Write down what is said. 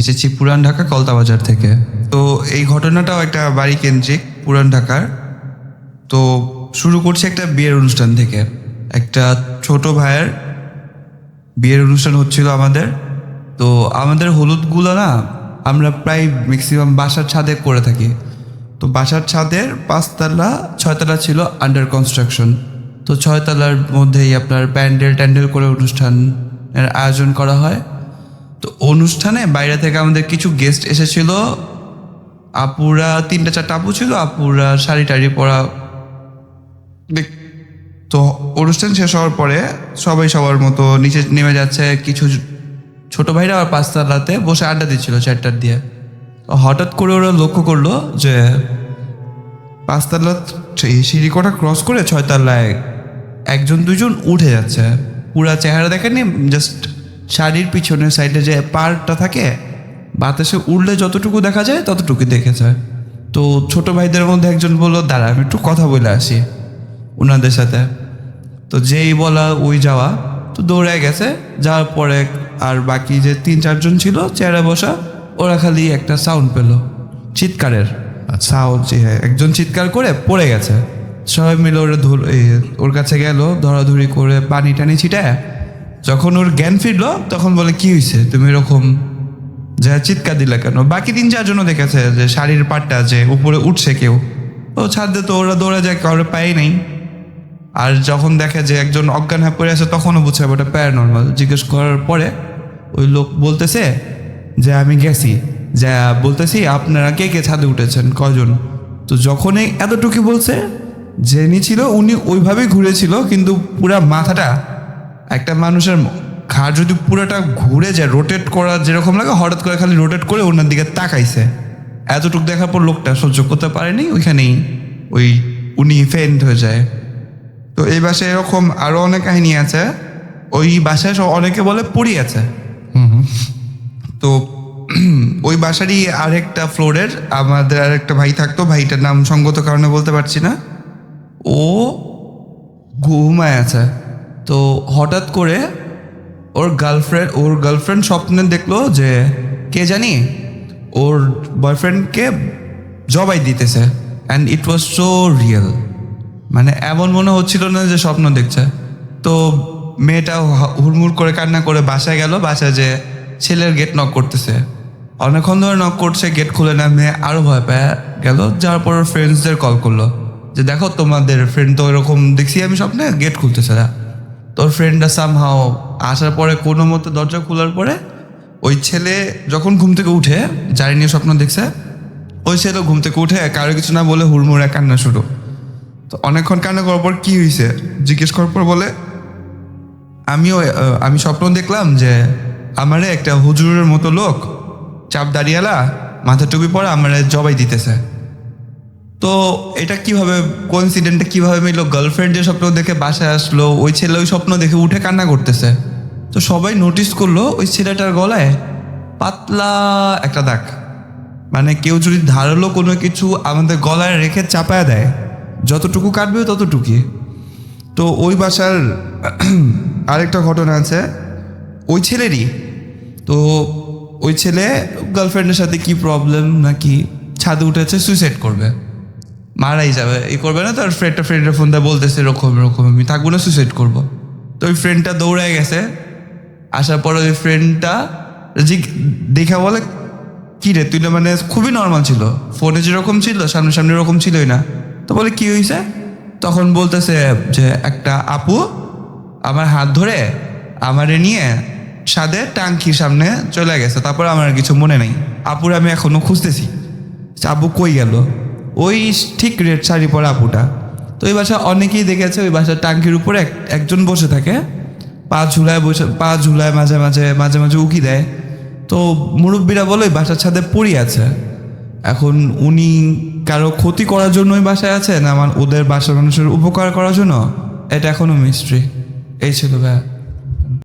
এসেছি পুরান ঢাকা কলতা বাজার থেকে। তো এই ঘটনাটাও একটা বাড়ি কেন্দ্রিক পুরান ঢাকার। তো শুরু করছে একটা বিয়ের অনুষ্ঠান থেকে। একটা ছোট ভাইয়ের বিয়ের অনুষ্ঠান হচ্ছিল আমাদের। তো আমাদের হলুদগুলো না আমরা প্রায় ম্যাক্সিমাম বাসার ছাদে করে থাকি। তো বাসার ছাদের 5তলা 6তলা ছিল আন্ডার কনস্ট্রাকশন। তো 6তলার মধ্যেই আপনার প্যান্ডেল করে অনুষ্ঠানের আয়োজন করা হয়। তো অনুষ্ঠানে বাইরে থেকে আমাদের কিছু গেস্ট এসেছিল। আপুরা 3-4টা আপু ছিল, আপুরা শাড়ি টাড়ি পরা। তো অনুষ্ঠান শেষ হওয়ার পরে সবাই সবার মতো নিচে নেমে যাচ্ছে। কিছু ছোট ভাইরা আর 5তলাতে বসে আড্ডা দিচ্ছিল চ্যাটটার দিয়ে। তো হঠাৎ করে ওরা লক্ষ্য করলো যে 5তলা সিঁড়ি কটা ক্রস করে 6তলায় একজন দুজন উঠে যাচ্ছে। পুরা চেহারা দেখেনি, জাস্ট শাড়ির পিছনের সাইডে যে পার্টটা থাকে বাতাসে উড়লে যতটুকু দেখা যায় ততটুকু দেখেছে। তো ছোট ভাইদের মধ্যে একজন বললো, দাঁড়া আমি একটু কথা বলে আসি ওনাদের সাথে। তো যেই বলা ওই যাওয়া, তো দৌড়ে গেছে। যাওয়ার পরে আর বাকি যে 3-4জন ছিল চেয়ারে বসা, ওরা খালি একটা সাউন্ড পেল চিৎকারের সাউন্ড। যে একজন চিৎকার করে পড়ে গেছে। সবাই মিলে ওর কাছে গেল, ধরাধরি করে পানি টানি ছিটায়। যখন ওর জ্ঞান ফিরলো তখন বলে, কি হয়েছে তুমি এরকম যা চিৎকার দিলে কেন? বাকি 3-4জনও দেখেছে যে শাড়ির পাটটা যে উপরে উঠছে কেউ। ও ছাদে তো ওরা দৌড়ে যায়, কাউরে পাই নেই। আর যখন দেখে যে একজন অজ্ঞান হয়ে পড়ে আছে তখনও বুঝছে ওটা প্যারানর্মাল। জিজ্ঞেস করার পরে ওই লোক বলতেছে যে আমি গেছি, যা বলতেছি আপনারা কে কে ছাদে উঠেছেন কজন? তো যখনই এতটুকু বলছে, যিনি ছিল উনি ওইভাবেই ঘুরেছিল, কিন্তু পুরা মাথাটা একটা মানুষের ঘাড় যদি পুরোটা ঘুরে যায়, রোটেট করা যেরকম লাগে, হঠাৎ করে খালি রোটেট করে ওনার দিকে তাকাইছে। এতটুকু দেখার পর লোকটা সহ্য করতে পারেনি, ওইখানেই উনি ফেন্ট হয়ে যায়। তো এই বাসায় এরকম আরো অনেক কাহিনী আছে। ওই বাসায় অনেকে বলে পড়ি আছে। তো ওই বাসারই আরেকটা ফ্লোরের আমাদের আরেকটা ভাই থাকতো। ভাইটার নাম সঙ্গত কারণে বলতে পারছি না। ও ঘুমায় আছে। তো হঠাৎ করে ওর গার্লফ্রেন্ড স্বপ্নে দেখলো যে কে জানি ওর বয়ফ্রেন্ডকে জবাই দিতেছে। And it was so real. মানে এমন মনে হচ্ছিল না যে স্বপ্ন দেখছে। তো মেয়েটা হুড়মুড় করে কান্না করে বাসায় গেল। বাসায় যে ছেলের গেট নক করতেছে, অনেকক্ষণ ধরে নক করছে, গেট খুলে না। মেয়ে আরও ভয় পেয়ে গেল। যাওয়ার পর ফ্রেন্ডসদের কল করলো যে দেখো তোমাদের ফ্রেন্ড তো এরকম দেখছি আমি স্বপ্নে, গেট খুলতেছে না। তোর ফ্রেন্ডরা সামহাও আসার পরে কোনো মতো দরজা খোলার পরে ওই ছেলে যখন ঘুম থেকে উঠে, যারি নিয়ে স্বপ্ন দেখছে, ওই ছেলে ঘুম থেকে উঠে কারো কিছু না বলে হুড়মুড়ে কান্না শুরু। তো অনেকক্ষণ কান্না করার পর কি হয়েছে জিজ্ঞেস করার পর বলে, আমি স্বপ্ন দেখলাম যে আমারে একটা হুজুরের মতো লোক, চাপ দাঁড়িয়ালা, মাথা টুপি পরে আমারে জবাই দিতেছে। তো এটা কিভাবে কোইন্সিডেন্টটা কিভাবে মিললো? গার্লফ্রেন্ড যে স্বপ্ন দেখে বাসায় আসলো, ওই ছেলে ওই স্বপ্ন দেখে উঠে কান্না করতেছে। তো সবাই নোটিস করলো ওই ছেলেটার গলায় পাতলা একটা দাগ। মানে কেউ যদি ধারালো কোনো কিছু আমাদের গলায় রেখে চাপায় দেয়, যতটুকু কাটবে ততটুকুই। তো ওই বাসার আরেকটা ঘটনা আছে ওই ছেলেরই। তো ওই ছেলে গার্লফ্রেন্ডের সাথে কি প্রবলেম নাকি ছাদে উঠেছে, সুইসাইড করবে, মারাই যাবে, করবে না। তার ফ্রেন্ডের ফোন দিয়ে বলতেছে এরকম আমি থাকবো না, সুইসাইড করবো। তো ওই ফ্রেন্ডটা দৌড়ায় গেছে। আসার পরে ওই ফ্রেন্ডটা দেখা বলে, কী রে তুই? মানে খুবই নর্মাল ছিল, ফোনে যেরকম ছিল সামনে এরকম ছিলই না। তো বলে কি হয়েছে? তখন বলতেছে যে একটা আপু আমার হাত ধরে আমারে নিয়ে ছাদে টাঙ্কির সামনে চলে গেছে, তারপর আমার কিছু মনে নেই। আপুর আমি এখনো খুঁজতেছি আপু কই গেল। ওই ঠিক রেড শাড়ি পরা আপুটা। তো ওই বাসা অনেকেই দেখেছে, ওই বাসার টাঙ্কির উপরে একজন বসে থাকে, পা ঝুলায় মাঝে মাঝে উকি দেয়। তো মুরব্বীরা বলে ওই বাসার ছাদে পড়ি আছে। এখন উনি কারো ক্ষতি করার জন্য ওই বাসায় আছে না ওদের বাসার মানুষের উপকার করার জন্য, এটা এখনো মিস্ট্রি। এই ছিল ভাইয়া।